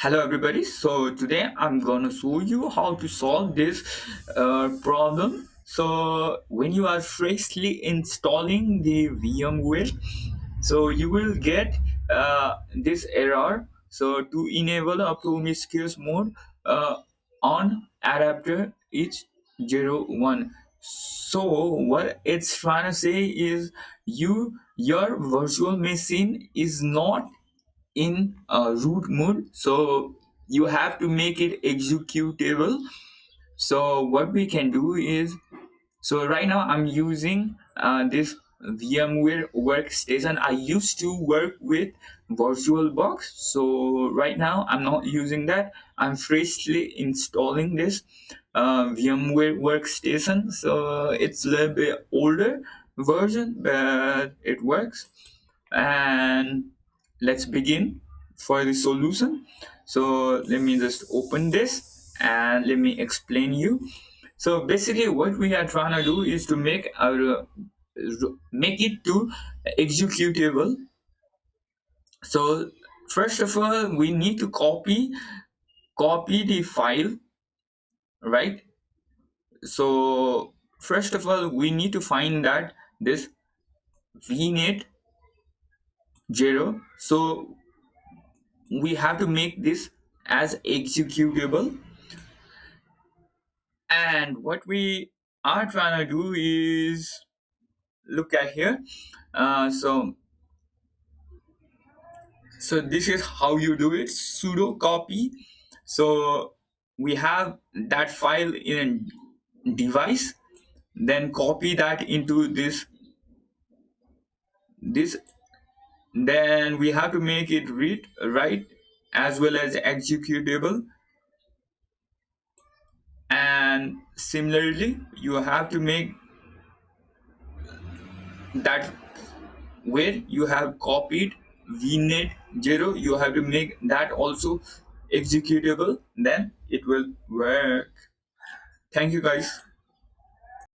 Hello everybody. So today I'm gonna show you how to solve this problem. So when you are freshly installing the VMware, so you will get this error. So to enable a promiscuous mode uh, on adapter each 01. So what it's trying to say is your virtual machine is not in root mode, so you have to make it executable. So what we can do is, so right now I'm using this VMware workstation. I used to work with VirtualBox, so right now I'm not using that. I'm freshly installing this VMware workstation. So it's a little bit older version, but it works. And let's begin for the solution. So let me just open this and let me explain you. So basically what we are trying to do is to make it to executable. So first of all we need to copy the file, right? So first of all we need to find that this vnet 0. So we have to make this as executable. And what we are trying to do is look at here. So this is how you do it: sudo copy. So we have that file in a device, then copy that into this. Then we have to make it read, write, as well as executable. And similarly you have to make that where you have copied vnet 0, you have to make that also executable, then it will work. Thank you guys.